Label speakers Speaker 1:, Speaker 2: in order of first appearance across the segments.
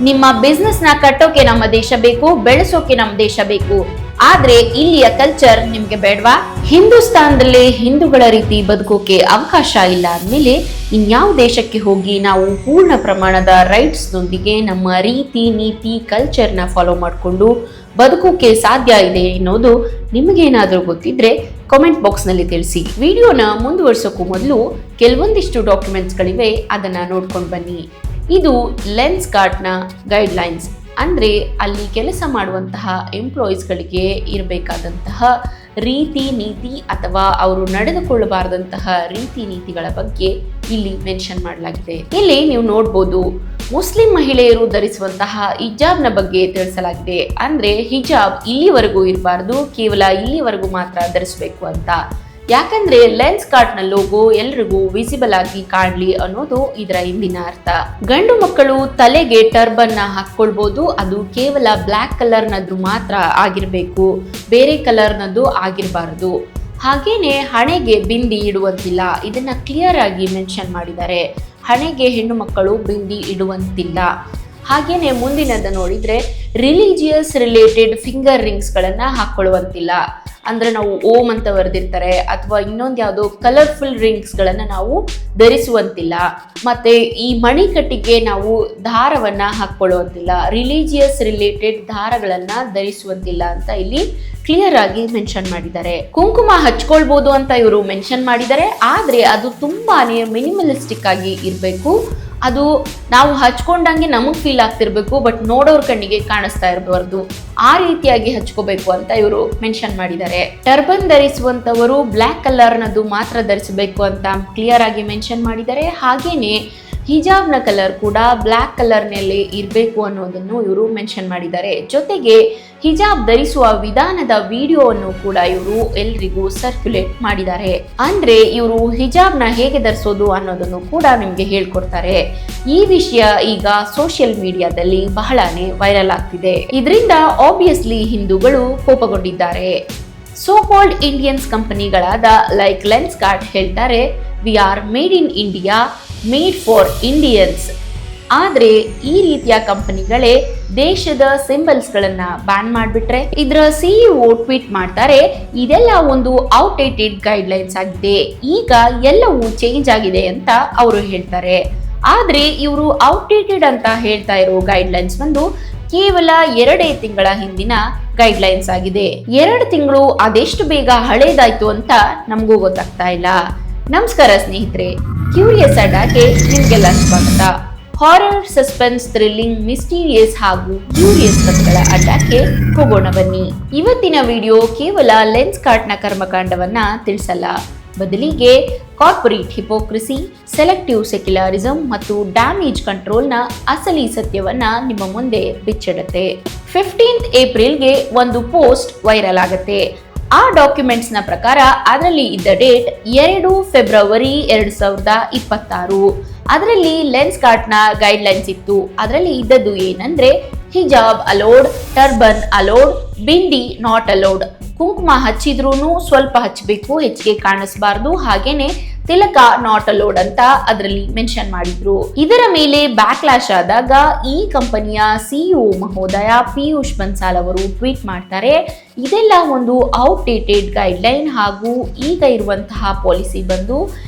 Speaker 1: ನಿಮ್ಮ ಬಿಸ್ನೆಸ್ ನ ಕಟ್ಟೋಕೆ ನಮ್ಮ ದೇಶ ಬೇಕು, ಬೆಳೆಸೋಕೆ ನಮ್ಮ ದೇಶ ಬೇಕು. ಆದ್ರೆ ಇಲ್ಲಿಯ ಕಲ್ಚರ್ ನಿಮ್ಗೆ ಬೇಡವಾ? ಹಿಂದೂಸ್ತಾನದಲ್ಲಿ ಹಿಂದೂಗಳ ರೀತಿ ಬದುಕೋಕೆ ಅವಕಾಶ ಇಲ್ಲ ಅಂದ್ಮೇಲೆ ಇನ್ಯಾವ ದೇಶಕ್ಕೆ ಹೋಗಿ ನಾವು ಪೂರ್ಣ ಪ್ರಮಾಣದ ರೈಟ್ಸ್ ನೊಂದಿಗೆ ನಮ್ಮ ರೀತಿ ನೀತಿ ಕಲ್ಚರ್ನ ಫಾಲೋ ಮಾಡಿಕೊಂಡು ಬದುಕೋಕೆ ಸಾಧ್ಯ ಇದೆ ಅನ್ನೋದು ನಿಮಗೇನಾದ್ರೂ ಗೊತ್ತಿದ್ರೆ ಕಾಮೆಂಟ್ ಬಾಕ್ಸ್ ನಲ್ಲಿ ತಿಳಿಸಿ. ವಿಡಿಯೋನ ಮುಂದುವರಿಸೋಕ್ಕೂ ಮೊದಲು ಕೆಲವೊಂದಿಷ್ಟು ಡಾಕ್ಯುಮೆಂಟ್ಸ್ಗಳಿವೆ, ಅದನ್ನ ನೋಡ್ಕೊಂಡು ಬನ್ನಿ. ಇದು ಲೆನ್ಸ್ಕಾರ್ಟ್ನ ಗೈಡ್ಲೈನ್ಸ್, ಅಂದ್ರೆ ಅಲ್ಲಿ ಕೆಲಸ ಮಾಡುವಂತಹ ಎಂಪ್ಲಾಯೀಸ್ಗಳಿಗೆ ಇರಬೇಕಾದಂತಹ ರೀತಿ ನೀತಿ ಅಥವಾ ಅವರು ನಡೆದುಕೊಳ್ಳಬಾರದಂತಹ ರೀತಿ ನೀತಿಗಳ ಬಗ್ಗೆ ಇಲ್ಲಿ ಮೆನ್ಷನ್ ಮಾಡಲಾಗಿದೆ. ಇಲ್ಲಿ ನೀವು ನೋಡ್ಬೋದು, ಮುಸ್ಲಿಂ ಮಹಿಳೆಯರು ಧರಿಸುವಂತಹ ಹಿಜಾಬ್ನ ಬಗ್ಗೆ ತಿಳಿಸಲಾಗಿದೆ. ಅಂದ್ರೆ ಹಿಜಾಬ್ ಇಲ್ಲಿವರೆಗೂ ಇರಬಾರ್ದು, ಕೇವಲ ಇಲ್ಲಿವರೆಗೂ ಮಾತ್ರ ಧರಿಸಬೇಕು ಅಂತ. ಯಾಕಂದ್ರೆ ಲೆನ್ಸ್ಕಾರ್ಟ್ ನ ಲೋಗೋ ಎಲ್ರಿಗೂ ವಿಸಿಬಲ್ ಆಗಿ ಕಾಣ್ಲಿ ಅನ್ನೋದು ಇದರ ಹಿಂದಿನ ಅರ್ಥ. ಗಂಡು ಮಕ್ಕಳು ತಲೆಗೆ ಟರ್ಬನ್ ನ ಹಾಕೊಳ್ಬಹುದು, ಅದು ಕೇವಲ ಬ್ಲಾಕ್ ಕಲರ್ ನದ್ದು ಮಾತ್ರ ಆಗಿರ್ಬೇಕು, ಬೇರೆ ಕಲರ್ ನದ್ದು ಆಗಿರಬಾರದು. ಹಾಗೇನೆ ಹಣೆಗೆ ಬಿಂದಿ ಇಡುವಂತಿಲ್ಲ, ಇದನ್ನ ಕ್ಲಿಯರ್ ಆಗಿ ಮೆನ್ಷನ್ ಮಾಡಿದ್ದಾರೆ. ಹಣೆಗೆ ಹೆಣ್ಣು ಮಕ್ಕಳು ಬಿಂದಿ ಇಡುವಂತಿಲ್ಲ. ಹಾಗೇನೆ ಮುಂದಿನದ ನೋಡಿದ್ರೆ ರಿಲಿಜಿಯಸ್ ರಿಲೇಟೆಡ್ ಫಿಂಗರ್ ರಿಂಗ್ಸ್ ಗಳನ್ನ ಹಾಕೊಳ್ಳುವಂತಿಲ್ಲ. ಅಂದ್ರೆ ನಾವು ಓಂ ಅಂತ ಬರೆದಿರ್ತಾರೆ ಅಥವಾ ಇನ್ನೊಂದು ಯಾವುದೋ ಕಲರ್ಫುಲ್ ರಿಂಗ್ಸ್ ಗಳನ್ನ ನಾವು ಧರಿಸುವಂತಿಲ್ಲ. ಮತ್ತೆ ಈ ಮಣಿಕಟ್ಟಿಗೆ ನಾವು ದಾರವನ್ನ ಹಾಕೊಳ್ಳುವಂತಿಲ್ಲ, ರಿಲಿಜಿಯಸ್ ರಿಲೇಟೆಡ್ ದಾರಗಳನ್ನ ಧರಿಸುವಂತಿಲ್ಲ ಅಂತ ಇಲ್ಲಿ ಕ್ಲಿಯರ್ ಆಗಿ ಮೆನ್ಷನ್ ಮಾಡಿದ್ದಾರೆ. ಕುಂಕುಮ ಹಚ್ಕೊಳ್ಬಹುದು ಅಂತ ಇವರು ಮೆನ್ಷನ್ ಮಾಡಿದ್ದಾರೆ, ಆದ್ರೆ ಅದು ತುಂಬಾನೇ ಮಿನಿಮಲಿಸ್ಟಿಕ್ ಆಗಿ ಇರಬೇಕು. ಅದು ನಾವು ಹಚ್ಕೊಂಡಂಗೆ ನಮಗ್ ಫೀಲ್ ಆಗ್ತಿರ್ಬೇಕು, ಬಟ್ ನೋಡೋರ್ ಕಣ್ಣಿಗೆ ಕಾಣಿಸ್ತಾ ಇರಬಾರ್ದು, ಆ ರೀತಿಯಾಗಿ ಹಚ್ಕೋಬೇಕು ಅಂತ ಇವರು ಮೆನ್ಷನ್ ಮಾಡಿದ್ದಾರೆ. ಟರ್ಬನ್ ಧರಿಸುವಂತವರು ಬ್ಲಾಕ್ ಕಲರ್ ನದು ಮಾತ್ರ ಧರಿಸಬೇಕು ಅಂತ ಕ್ಲಿಯರ್ ಆಗಿ ಮೆನ್ಷನ್ ಮಾಡಿದ್ದಾರೆ. ಹಾಗೇನೆ ಹಿಜಾಬ್ ನ ಕಲರ್ ಕೂಡ ಬ್ಲಾಕ್ ಕಲರ್ ನಲ್ಲಿ ಇರಬೇಕು ಅನ್ನೋದನ್ನು ಇವರು ಮೆನ್ಷನ್ ಮಾಡಿದ್ದಾರೆ. ಜೊತೆಗೆ ಹಿಜಾಬ್ ಧರಿಸುವ ವಿಧಾನದ ವಿಡಿಯೋವನ್ನು ಕೂಡ ಇವರು ಎಲ್ರಿಗೂ ಸರ್ಕ್ಯುಲೇಟ್ ಮಾಡಿದ್ದಾರೆ. ಅಂದ್ರೆ ಇವರು ಹಿಜಾಬ್ ನ ಹೇಗೆ ಧರಿಸೋದು ಅನ್ನೋದನ್ನು ಕೂಡ ನಿಮ್ಗೆ ಹೇಳ್ಕೊಡ್ತಾರೆ. ಈ ವಿಷಯ ಈಗ ಸೋಷಿಯಲ್ ಮೀಡಿಯಾದಲ್ಲಿ ಬಹಳನೇ ವೈರಲ್ ಆಗ್ತಿದೆ. ಇದರಿಂದ ಆಬ್ವಿಯಸ್ಲಿ ಹಿಂದೂಗಳು ಕೋಪಗೊಂಡಿದ್ದಾರೆ. ಸೋ ಕಾಲ್ಡ್ ಇಂಡಿಯನ್ಸ್ ಕಂಪನಿಗಳಾದ ಲೈಕ್ ಲೆನ್ಸ್ಕಾರ್ಟ್ ಹೇಳ್ತಾರೆ, we are made in India, made for Indians. ಆದ್ರೆ ಈ ರೀತಿಯ ಕಂಪನಿಗಳೇ ದೇಶದ ಸಿಂಬಲ್ಸ್ ಗಳನ್ನ ಬ್ಯಾನ್ ಮಾಡ್ಬಿಟ್ರೆ ಇದರ ಸಿಇಒ ಟ್ವೀಟ್ ಮಾಡ್ತಾರೆ, ಇದೆಲ್ಲ ಒಂದು ಔಟ್ಡೇಟೆಡ್ ಗೈಡ್ಲೈನ್ಸ್ ಆಗಿದೆ, ಈಗ ಎಲ್ಲವೂ ಚೇಂಜ್ ಆಗಿದೆ ಅಂತ ಅವರು ಹೇಳ್ತಾರೆ. ಆದ್ರೆ ಇವರು ಔಟ್ಡೇಟೆಡ್ ಅಂತ ಹೇಳ್ತಾ ಇರೋ ಗೈಡ್ಲೈನ್ಸ್ ಬಂದು ಕೇವಲ 2 ತಿಂಗಳ ಹಿಂದಿನ ಗೈಡ್ಲೈನ್ಸ್ ಆಗಿದೆ. 2 ತಿಂಗಳು ಅದೆಷ್ಟು ಬೇಗ ಹಳೇದಾಯ್ತು ಅಂತ ನಮಗೂ ಗೊತ್ತಾಗ್ತಾ ಇಲ್ಲ. ನಮಸ್ಕಾರ ಸ್ನೇಹಿತರೆ, ಕ್ಯೂರಿಯಸ್ ಅಡ್ಡಾಗೆ ನಿಮ್ಗೆಲ್ಲ ಸ್ವಾಗತ. ಹಾರರ್, ಸಸ್ಪೆನ್ಸ್, ಥ್ರಿಲ್ಲಿಂಗ್, ಮಿಸ್ಟೀರಿಯಸ್ ಹಾಗೂ ಕ್ಯೂರಿಯಸ್ ಕಥೆಗಳ ಅಡ್ಡಕ್ಕೆ ಹೋಗೋಣ ಬನ್ನಿ. ಇವತ್ತಿನ ವಿಡಿಯೋ ಕೇವಲ ಲೆನ್ಸ್ಕಾರ್ಟ್ ನ ಕರ್ಮಕಾಂಡವನ್ನ ತಿಳಿಸಲ್ಲ, ಬದಲಿಗೆ ಕಾರ್ಪೊರೇಟ್ ಹಿಪೋಕ್ರಸಿ, ಸೆಲೆಕ್ಟಿವ್ ಸೆಕ್ಯುಲರಿಸಂ ಮತ್ತು ಡ್ಯಾಮೇಜ್ ಕಂಟ್ರೋಲ್ ನ ಅಸಲಿ ಸತ್ಯವನ್ನ ನಿಮ್ಮ ಮುಂದೆ ಬಿಚ್ಚಿಡುತ್ತೆ. 15th ಏಪ್ರಿಲ್ಗೆ ಒಂದು ಪೋಸ್ಟ್ ವೈರಲ್ ಆಗುತ್ತೆ. ಆ ಡಾಕ್ಯುಮೆಂಟ್ಸ್ ನ ಪ್ರಕಾರ ಅದರಲ್ಲಿ ಇದ್ದ ಡೇಟ್ 2 ಫೆಬ್ರವರಿ 2026. ಅದರಲ್ಲಿ ಲೆನ್ಸ್ಕಾರ್ಟ್ ನ ಗೈಡ್ಲೈನ್ಸ್ ಇತ್ತು. ಅದರಲ್ಲಿ ಇದ್ದದ್ದು ಏನಂದ್ರೆ ಹಿಜಾಬ್ allowed, turban allowed, bindi not allowed. ಕುಂಕುಮ ಹಚ್ಚಿದ್ರೂ ಸ್ವಲ್ಪ ಹಚ್ಚಬೇಕು, ಹೆಚ್ಚಿಗೆ ಕಾಣಿಸಬಾರ್ದು. ಹಾಗೇನೆ ತಿಲಕ ನಾಟ್ ಅಲೋಡ್ ಅಂತ ಅದರಲ್ಲಿ ಮೆನ್ಷನ್ ಮಾಡಿದ್ರು. ಇದರ ಮೇಲೆ ಬ್ಯಾಕ್ಲಾಶ್ ಆದಾಗ ಈ ಕಂಪನಿಯ ಸಿಇಒ ಮಹೋದಯ ಪಿಯೂಷ್ ಬನ್ಸಾಲ್ ಅವರು ಟ್ವೀಟ್ ಮಾಡ್ತಾರೆ, ಇದೆಲ್ಲ ಒಂದು ಔಟ್ಡೇಟೆಡ್ ಗೈಡ್ಲೈನ್ ಹಾಗೂ ಈಗ ಇರುವಂತಹ ಪಾಲಿಸಿ ಬಂದು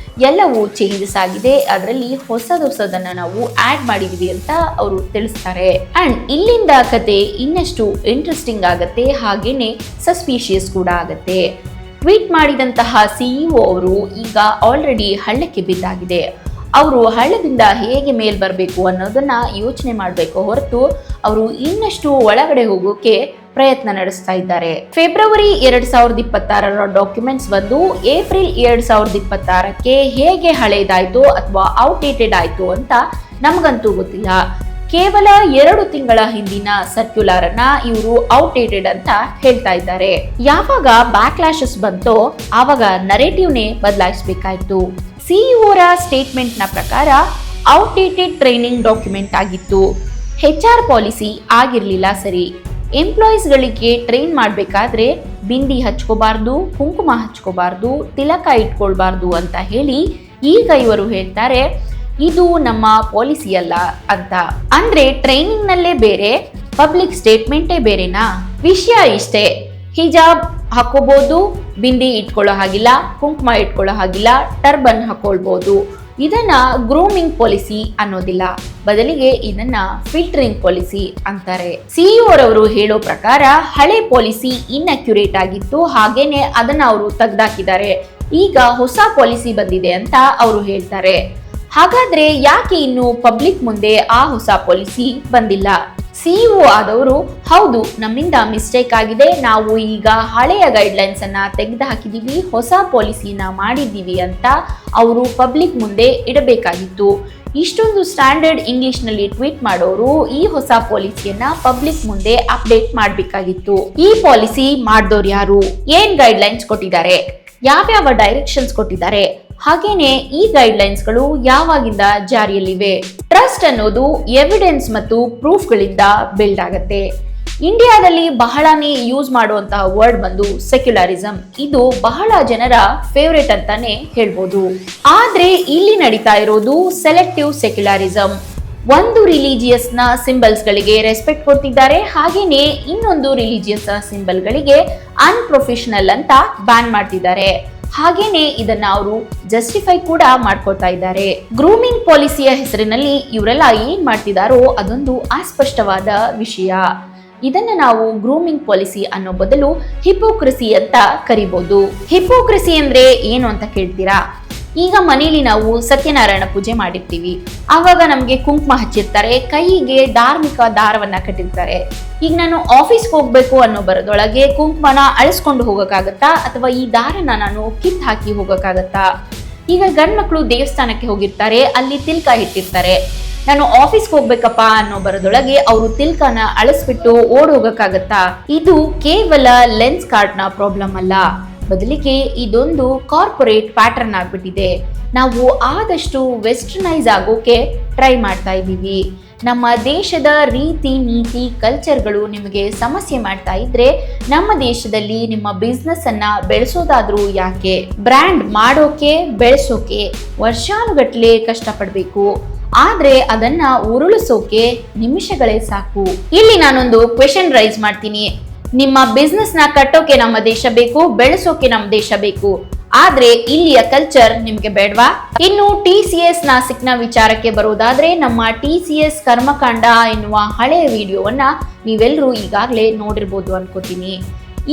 Speaker 1: ಎಲ್ಲವೂ ಚೇಂಜಸ್ ಆಗಿದೆ, ಅದರಲ್ಲಿ ಹೊಸದನ್ನ ನಾವು ಆಡ್ ಮಾಡಿದೀವಿ ಅಂತ ಅವರು ತಿಳಿಸ್ತಾರೆ. ಅಂಡ್ ಇಲ್ಲಿಂದ ಕತೆ ಇನ್ನಷ್ಟು ಇಂಟ್ರೆಸ್ಟಿಂಗ್ ಆಗತ್ತೆ, ಹಾಗೇನೆ ಸಸ್ಪಿಷಿಯಸ್ ಕೂಡ ಆಗತ್ತೆ. ಟ್ವೀಟ್ ಮಾಡಿದಂತಹ ಸಿಇಒ ಅವರು ಈಗ ಆಲ್ರೆಡಿ ಹಳ್ಳಕ್ಕೆ ಬಿದ್ದಾಗಿದೆ. ಅವರು ಹಳ್ಳದಿಂದ ಹೇಗೆ ಮೇಲ್ ಬರಬೇಕು ಅನ್ನೋದನ್ನ ಯೋಚನೆ ಮಾಡಬೇಕು ಹೊರತು ಅವರು ಇನ್ನಷ್ಟು ಒಳಗಡೆ ಹೋಗೋಕೆ ಪ್ರಯತ್ನ ನಡೆಸ್ತಾ ಇದ್ದಾರೆ. ಫೆಬ್ರವರಿ 2026 ಡಾಕ್ಯುಮೆಂಟ್ಸ್ ಬಂದು ಏಪ್ರಿಲ್ 2026ಕ್ಕೆ ಹೇಗೆ ಹಳೇದಾಯ್ತು ಅಥವಾ ಔಟ್ಡೇಟೆಡ್ ಆಯ್ತು ಅಂತ ನಮಗಂತೂ ಗೊತ್ತಿಲ್ಲ. ಕೇವಲ 2 ತಿಂಗಳ ಹಿಂದಿನ ಸರ್ಕ್ಯುಲರ್ ಅನ್ನ ಇವರು ಔಟ್ಡೇಟೆಡ್ ಅಂತ ಹೇಳ್ತಾ ಇದ್ದಾರೆ. ಯಾವಾಗ ಬ್ಯಾಕ್ಲಾಶಸ್ ಬಂತೋ ಆವಾಗ ನರೇಟಿವ್ನೇ ಬದಲಾಯಿಸಬೇಕಾಯ್ತು. ಸಿಇಒರ ಸ್ಟೇಟ್ಮೆಂಟ್ ನ ಪ್ರಕಾರ ಔಟ್ಡೇಟೆಡ್ ಟ್ರೈನಿಂಗ್ ಡಾಕ್ಯುಮೆಂಟ್ ಆಗಿತ್ತು, HR ಪಾಲಿಸಿ ಆಗಿರ್ಲಿಲ್ಲ. ಸರಿ, ಎಂಪ್ಲಾಯೀಸ್ಗಳಿಗೆ ಟ್ರೈನ್ ಮಾಡಬೇಕಾದ್ರೆ ಬಿಂದಿ ಹಚ್ಕೋಬಾರ್ದು, ಕುಂಕುಮ ಹಚ್ಕೋಬಾರ್ದು, ತಿಲಕ ಇಟ್ಕೊಳ್ಬಾರ್ದು ಅಂತ ಹೇಳಿ ಈಗ ಇವರು ಹೇಳ್ತಾರೆ ಇದು ನಮ್ಮ ಪಾಲಿಸಿ ಅಲ್ಲ ಅಂತ. ಅಂದ್ರೆ ಟ್ರೈನಿಂಗ್ ನಲ್ಲೇ ಬೇರೆ, ಪಬ್ಲಿಕ್ ಸ್ಟೇಟ್ಮೆಂಟೇ ಬೇರೆನಾ? ವಿಷಯ ಇಷ್ಟೇ, ಹಿಜಾಬ್ ಹಾಕೋಬಹುದು, ಬಿಂದಿ ಇಟ್ಕೊಳ್ಳೋ ಹಾಗಿಲ್ಲ, ಕುಂಕುಮ ಇಟ್ಕೊಳ್ಳೋ ಹಾಗಿಲ್ಲ, ಟರ್ಬನ್ ಹಾಕೊಳ್ಬಹುದು. ಇದನ್ನ ಗ್ರೂಮಿಂಗ್ ಪಾಲಿಸಿ ಅನ್ನೋದಿಲ್ಲ, ಬದಲಿಗೆ ಇದನ್ನ ಫಿಲ್ಟರಿಂಗ್ ಪಾಲಿಸಿ ಅಂತಾರೆ. ಸಿಇಒ ರವರು ಹೇಳೋ ಪ್ರಕಾರ ಹಳೆ ಪಾಲಿಸಿ ಇನ್ಅಕ್ಯುರೇಟ್ ಆಗಿತ್ತು, ಹಾಗೇನೆ ಅದನ್ನ ಅವರು ತೆಗ್ದಾಕಿದ್ದಾರೆ. ಈಗ ಹೊಸ ಪಾಲಿಸಿ ಬಂದಿದೆ ಅಂತ ಅವರು ಹೇಳ್ತಾರೆ. ಹಾಗಾದ್ರೆ ಯಾಕೆ ಇನ್ನು ಪಬ್ಲಿಕ್ ಮುಂದೆ ಆ ಹೊಸ ಪಾಲಿಸಿ ಬಂದಿಲ್ಲ? ಸಿಇಒ ಆದವರು ಹೌದು, ನಮ್ಮಿಂದ ಮಿಸ್ಟೇಕ್ ಆಗಿದೆ, ನಾವು ಈಗ ಹಳೆಯ ಗೈಡ್ಲೈನ್ಸ್ ಅನ್ನ ತೆಗೆದು ಹಾಕಿದೀವಿ, ಹೊಸ ಪಾಲಿಸಿನ ಮಾಡಿದ್ದೀವಿ ಅಂತ ಅವರು ಪಬ್ಲಿಕ್ ಮುಂದೆ ಇಡಬೇಕಾಗಿತ್ತು. ಇಷ್ಟೊಂದು ಸ್ಟ್ಯಾಂಡರ್ಡ್ ಇಂಗ್ಲಿಷ್ ನಲ್ಲಿ ಟ್ವೀಟ್ ಮಾಡೋರು ಈ ಹೊಸ ಪಾಲಿಸಿಯನ್ನ ಪಬ್ಲಿಕ್ ಮುಂದೆ ಅಪ್ಡೇಟ್ ಮಾಡಬೇಕಾಗಿತ್ತು. ಈ ಪಾಲಿಸಿ ಮಾಡಿದವ್ರು ಯಾರು? ಏನ್ ಗೈಡ್ಲೈನ್ಸ್ ಕೊಟ್ಟಿದ್ದಾರೆ? ಯಾವ್ಯಾವ ಡೈರೆಕ್ಷನ್ಸ್ ಕೊಟ್ಟಿದ್ದಾರೆ? ಹಾಗೇನೆ ಈ ಗೈಡ್ಲೈನ್ಸ್ ಗಳು ಯಾವಾಗಿಂದ ಜಾರಿಯಲ್ಲಿವೆ? ಟ್ರಸ್ಟ್ ಅನ್ನೋದು ಎವಿಡೆನ್ಸ್ ಮತ್ತು ಪ್ರೂಫ್ ಗಳಿಂದ ಬಿಲ್ಡ್ ಆಗತ್ತೆ. ಇಂಡಿಯಾದಲ್ಲಿ ಬಹಳನೇ ಯೂಸ್ ಮಾಡುವಂತಹ ವರ್ಡ್ ಬಂದು ಸೆಕ್ಯುಲರಿಸಂ. ಇದು ಬಹಳ ಜನರ ಫೇವರೇಟ್ ಅಂತಾನೆ ಹೇಳ್ಬೋದು. ಆದ್ರೆ ಇಲ್ಲಿ ನಡೀತಾ ಇರೋದು ಸೆಲೆಕ್ಟಿವ್ ಸೆಕ್ಯುಲರಿಸಂ. ಒಂದು ರಿಲಿಜಿಯಸ್ ನ ಸಿಂಬಲ್ಸ್ ಗಳಿಗೆ ರೆಸ್ಪೆಕ್ಟ್ ಕೊಡ್ತಿದ್ದಾರೆ, ಹಾಗೇನೆ ಇನ್ನೊಂದು ರಿಲಿಜಿಯಸ್ ಸಿಂಬಲ್ ಗಳಿಗೆ ಅನ್ಪ್ರೊಫೆಷನಲ್ ಅಂತ ಬ್ಯಾನ್ ಮಾಡ್ತಿದ್ದಾರೆ. ಹಾಗೇನೆ ಇದನ್ನ ಅವರು ಜಸ್ಟಿಫೈ ಕೂಡ ಮಾಡ್ಕೊಳ್ತಾ ಇದ್ದಾರೆ. ಗ್ರೂಮಿಂಗ್ ಪಾಲಿಸಿಯ ಹೆಸರಿನಲ್ಲಿ ಇವರೆಲ್ಲ ಏನ್ ಮಾಡ್ತಿದಾರೋ ಅದೊಂದು ಅಸ್ಪಷ್ಟವಾದ ವಿಷಯ. ಇದನ್ನ ನಾವು ಗ್ರೂಮಿಂಗ್ ಪಾಲಿಸಿ ಅನ್ನೋ ಬದಲು ಹಿಪೋಕ್ರಸಿ ಅಂತ ಕರಿಬಹುದು. ಹಿಪೋಕ್ರಸಿ ಅಂದ್ರೆ ಏನು ಅಂತ ಕೇಳ್ತೀರಾ? ಈಗ ಮನೇಲಿ ನಾವು ಸತ್ಯನಾರಾಯಣ ಪೂಜೆ ಮಾಡಿರ್ತೀವಿ, ಆವಾಗ ನಮ್ಗೆ ಕುಂಕುಮ ಹಚ್ಚಿರ್ತಾರೆ, ಕೈಗೆ ಧಾರ್ಮಿಕ ದಾರವನ್ನ ಕಟ್ಟಿರ್ತಾರೆ. ಈಗ ನಾನು ಆಫೀಸ್ಗೆ ಹೋಗ್ಬೇಕು ಅನ್ನೋ ಬರೋದೊಳಗೆ ಕುಂಕುಮನ ಅಳಿಸ್ಕೊಂಡು ಹೋಗಕ್ಕಾಗತ್ತಾ, ಅಥವಾ ಈ ದಾರನ ನಾನು ಕಿತ್ ಹಾಕಿ ಹೋಗಕ್ಕಾಗತ್ತಾ? ಈಗ ಗಂಡ್ ಮಕ್ಳು ದೇವಸ್ಥಾನಕ್ಕೆ ಹೋಗಿರ್ತಾರೆ, ಅಲ್ಲಿ ತಿಲ್ಕ ಇಟ್ಟಿರ್ತಾರೆ. ನಾನು ಆಫೀಸ್ಗೆ ಹೋಗ್ಬೇಕಪ್ಪ ಅನ್ನೋ ಬರೋದೊಳಗೆ ಅವರು ತಿಲ್ಕನ ಅಳಿಸ್ಬಿಟ್ಟು ಓಡ್ ಹೋಗಕ್ಕಾಗತ್ತಾ? ಇದು ಕೇವಲ ಲೆನ್ಸ್ ಕಾರ್ಡ್ ನ ಪ್ರಾಬ್ಲಮ್ ಅಲ್ಲ, ಬದಲಿಗೆ ಇದೊಂದು ಕಾರ್ಪೊರೇಟ್ ಪ್ಯಾಟರ್ನ್ ಆಗ್ಬಿಟ್ಟಿದೆ. ನಾವು ಆದಷ್ಟು ವೆಸ್ಟರ್ನೈಸ್ ಆಗೋಕೆ ಟ್ರೈ ಮಾಡ್ತಾ ಇದ್ದೀವಿ. ನಮ್ಮ ದೇಶದ ರೀತಿ ನೀತಿ ಕಲ್ಚರ್ಗಳು ನಿಮಗೆ ಸಮಸ್ಯೆ ಮಾಡ್ತಾ ಇದ್ರೆ ನಮ್ಮ ದೇಶದಲ್ಲಿ ನಿಮ್ಮ ಬಿಸ್ನೆಸ್ ಅನ್ನ ಬೆಳೆಸೋದಾದ್ರೂ ಯಾಕೆ? ಬ್ರ್ಯಾಂಡ್ ಮಾಡೋಕೆ ಬೆಳೆಸೋಕೆ ವರ್ಷಾನುಗಟ್ಲೆ ಕಷ್ಟಪಡ್ಬೇಕು, ಆದ್ರೆ ಅದನ್ನ ಉರುಳಿಸೋಕೆ ನಿಮಿಷಗಳೇ ಸಾಕು. ಇಲ್ಲಿ ನಾನೊಂದು ಕ್ವೆಶನ್ ರೈಸ್ ಮಾಡ್ತೀನಿ. ನಿಮ್ಮ ಬಿಸ್ನೆಸ್ ನ ಕಟ್ಟೋಕೆ ನಮ್ಮ ದೇಶ ಬೇಕು, ಬೆಳೆಸೋಕೆ ನಮ್ಮ ದೇಶ ಬೇಕು, ಆದ್ರೆ ಇಲ್ಲಿಯ ಕಲ್ಚರ್ ನಿಮ್ಗೆ ಬೇಡವಾ? ಇನ್ನು TCS ನಾಸಿಕ್ನ ವಿಚಾರಕ್ಕೆ ಬರೋದಾದ್ರೆ, ನಮ್ಮ TCS ಕರ್ಮಕಾಂಡ ಎನ್ನುವ ಹಳೆಯ ವಿಡಿಯೋವನ್ನ ನೀವೆಲ್ಲರೂ ಈಗಾಗಲೇ ನೋಡಿರ್ಬೋದು ಅನ್ಕೋತೀನಿ.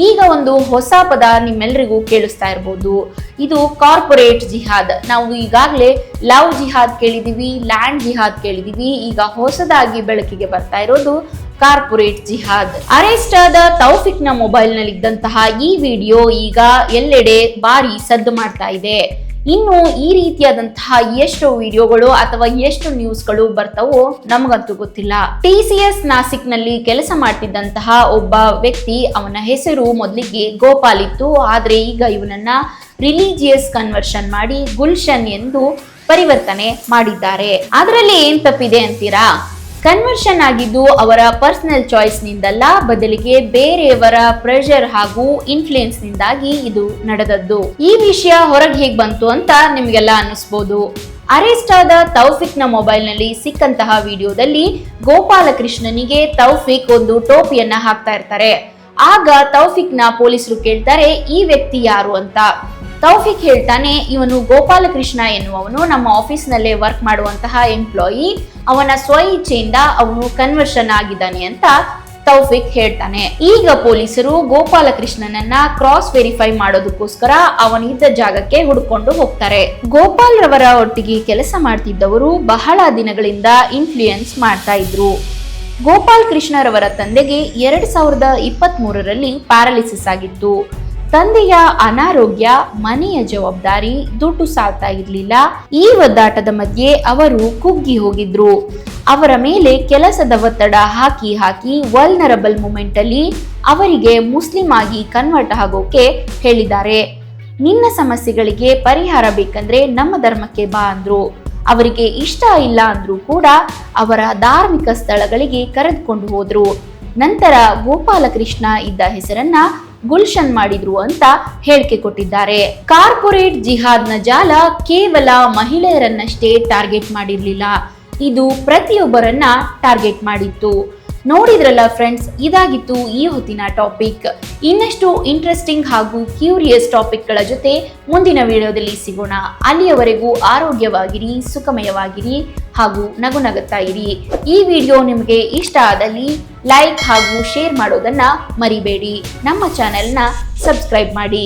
Speaker 1: ಈಗ ಒಂದು ಹೊಸ ಪದ ನಿಮ್ಮೆಲ್ಲರಿಗೂ ಕೇಳಿಸ್ತಾ ಇರ್ಬೋದು, ಇದು ಕಾರ್ಪೊರೇಟ್ ಜಿಹಾದ್. ನಾವು ಈಗಾಗಲೇ ಲವ್ ಜಿಹಾದ್ ಕೇಳಿದೀವಿ, ಲ್ಯಾಂಡ್ ಜಿಹಾದ್ ಕೇಳಿದೀವಿ, ಈಗ ಹೊಸದಾಗಿ ಬೆಳಕಿಗೆ ಬರ್ತಾ ಇರೋದು ಕಾರ್ಪೊರೇಟ್ ಜಿಹಾದ್. ಅರೆಸ್ಟ್ ಆದ ತೌಫಿಕ್ ನ ಮೊಬೈಲ್ ನಲ್ಲಿ ಇದ್ದಂತಹ ಈ ವಿಡಿಯೋ ಈಗ ಎಲ್ಲೆಡೆ ಭಾರಿ ಸದ್ದು ಮಾಡ್ತಾ ಇದೆ. ಇನ್ನು ಈ ರೀತಿಯಾದಂತಹ ಎಷ್ಟು ವಿಡಿಯೋಗಳು ಅಥವಾ ಎಷ್ಟು ನ್ಯೂಸ್ಗಳು ಬರ್ತಾವೋ ನಮಗಂತೂ ಗೊತ್ತಿಲ್ಲ. TCS ನಾಸಿಕ್ ನಲ್ಲಿ ಕೆಲಸ ಮಾಡ್ತಿದ್ದಂತಹ ಒಬ್ಬ ವ್ಯಕ್ತಿ, ಅವನ ಹೆಸರು ಮೊದಲಿಗೆ ಗೋಪಾಲ್ ಇತ್ತು, ಆದ್ರೆ ಈಗ ಇವನನ್ನ ರಿಲಿಜಿಯಸ್ ಕನ್ವರ್ಷನ್ ಮಾಡಿ ಗುಲ್ಶನ್ ಎಂದು ಪರಿವರ್ತನೆ ಮಾಡಿದ್ದಾರೆ. ಅದರಲ್ಲಿ ಏನ್ ತಪ್ಪಿದೆ ಅಂತೀರಾ? ಕನ್ವರ್ಷನ್ ಆಗಿದ್ದು ಅವರ ಪರ್ಸನಲ್ ಚಾಯ್ಸ್ ನಿಂದಲ್ಲ, ಬದಲಿಗೆ ಬೇರೆಯವರ ಪ್ರೆಷರ್ ಹಾಗೂ ಇನ್ಫ್ಲೂಯೆನ್ಸ್ ನಿಂದಾಗಿ ಇದು ನಡೆದದ್ದು. ಈ ವಿಷಯ ಹೊರಗೆ ಹೇಗ್ ಬಂತು ಅಂತ ನಿಮ್ಗೆಲ್ಲ ಅನ್ನಿಸ್ಬೋದು. ಅರೆಸ್ಟ್ ಆದ ತೌಫಿಕ್ ನ ಮೊಬೈಲ್ ನಲ್ಲಿ ಸಿಕ್ಕಂತಹ ವಿಡಿಯೋದಲ್ಲಿ ಗೋಪಾಲಕೃಷ್ಣನಿಗೆ ತೌಫಿಕ್ ಒಂದು ಟೋಪಿಯನ್ನ ಹಾಕ್ತಾ ಇರ್ತಾರೆ. ಆಗ ತೌಫಿಕ್ ನ ಪೊಲೀಸರು ಕೇಳ್ತಾರೆ, ಈ ವ್ಯಕ್ತಿ ಯಾರು ಅಂತ. ತೌಫಿಕ್ ಹೇಳ್ತಾನೆ, ಇವನು ಗೋಪಾಲಕೃಷ್ಣ ಎನ್ನುವವನು ನಮ್ಮ ಆಫೀಸ್ ನಲ್ಲೇ ವರ್ಕ್ ಮಾಡುವಂತಹ ಎಂಪ್ಲಾಯಿ, ಅವನ ಸ್ವ ಇಚ್ಛೆಯಿಂದ ಅವನು ಕನ್ವರ್ಷನ್ ಆಗಿದ್ದಾನೆ ಅಂತ ತೌಫಿಕ್ ಹೇಳ್ತಾನೆ. ಈಗ ಪೊಲೀಸರು ಗೋಪಾಲಕೃಷ್ಣನನ್ನ ಕ್ರಾಸ್ ವೆರಿಫೈ ಮಾಡೋದಕ್ಕೋಸ್ಕರ ಅವನಿದ್ದ ಜಾಗಕ್ಕೆ ಹುಡುಕೊಂಡು ಹೋಗ್ತಾರೆ. ಗೋಪಾಲ್ ರವರ ಒಟ್ಟಿಗೆ ಕೆಲಸ ಮಾಡ್ತಿದ್ದವರು ಬಹಳ ದಿನಗಳಿಂದ ಇನ್ಫ್ಲೂಯೆನ್ಸ್ ಮಾಡ್ತಾ ಇದ್ರು. ಗೋಪಾಲ್ ಕೃಷ್ಣರವರ ತಂದೆಗೆ 2023ರಲ್ಲಿ ಪ್ಯಾರಾಲಿಸಿಸ್ ಆಗಿತ್ತು. ತಂದೆಯ ಅನಾರೋಗ್ಯ, ಮನೆಯ ಜವಾಬ್ದಾರಿ, ದುಡ್ಡು ಸಾಲ್ತಾ ಇರ್ಲಿಲ್ಲ. ಈ ಒದ್ದಾಟದ ಮಧ್ಯೆ ಅವರು ಕುಗ್ಗಿ ಹೋಗಿದ್ರು. ಅವರ ಮೇಲೆ ಕೆಲಸದ ಒತ್ತಡ ಹಾಕಿ ವಲ್ನರಬಲ್ ಮೂಮೆಂಟ್ ಅಲ್ಲಿ ಅವರಿಗೆ ಮುಸ್ಲಿಂ ಆಗಿ ಕನ್ವರ್ಟ್ ಆಗೋಕೆ ಹೇಳಿದ್ದಾರೆ. ನಿನ್ನ ಸಮಸ್ಯೆಗಳಿಗೆ ಪರಿಹಾರ ಬೇಕಂದ್ರೆ ನಮ್ಮ ಧರ್ಮಕ್ಕೆ ಬಾ ಅಂದ್ರು. ಅವರಿಗೆ ಇಷ್ಟ ಇಲ್ಲ ಅಂದ್ರೂ ಕೂಡ ಅವರ ಧಾರ್ಮಿಕ ಸ್ಥಳಗಳಿಗೆ ಕರೆದುಕೊಂಡು ಹೋದ್ರು. ನಂತರ ಗೋಪಾಲಕೃಷ್ಣ ಇದ್ದ ಹೆಸರನ್ನ ಗುಲ್ಶನ್ ಮಾಡಿದ್ರು ಅಂತ ಹೇಳಿಕೆ ಕೊಟ್ಟಿದ್ದಾರೆ. ಕಾರ್ಪೊರೇಟ್ ಜಿಹಾದ್ನ ಜಾಲ ಕೇವಲ ಮಹಿಳೆಯರನ್ನಷ್ಟೇ ಟಾರ್ಗೆಟ್ ಮಾಡಿರ್ಲಿಲ್ಲ, ಇದು ಪ್ರತಿಯೊಬ್ಬರನ್ನ ಟಾರ್ಗೆಟ್ ಮಾಡಿತ್ತು. ನೋಡಿದ್ರಲ್ಲ ಫ್ರೆಂಡ್ಸ್, ಇದಾಗಿತ್ತು ಈ ಹೊತ್ತಿನ ಟಾಪಿಕ್. ಇನ್ನಷ್ಟು ಇಂಟ್ರೆಸ್ಟಿಂಗ್ ಹಾಗೂ ಕ್ಯೂರಿಯಸ್ ಟಾಪಿಕ್ಗಳ ಜೊತೆ ಮುಂದಿನ ವಿಡಿಯೋದಲ್ಲಿ ಸಿಗೋಣ. ಅಲ್ಲಿಯವರೆಗೂ ಆರೋಗ್ಯವಾಗಿರಿ, ಸುಖಮಯವಾಗಿರಿ ಹಾಗೂ ನಗುನಗುತ್ತಾ ಇರಿ. ಈ ವಿಡಿಯೋ ನಿಮಗೆ ಇಷ್ಟ ಆದಲ್ಲಿ ಲೈಕ್ ಹಾಗೂ ಶೇರ್ ಮಾಡೋದನ್ನ ಮರಿಬೇಡಿ. ನಮ್ಮ ಚಾನೆಲ್ನ ಸಬ್ಸ್ಕ್ರೈಬ್ ಮಾಡಿ.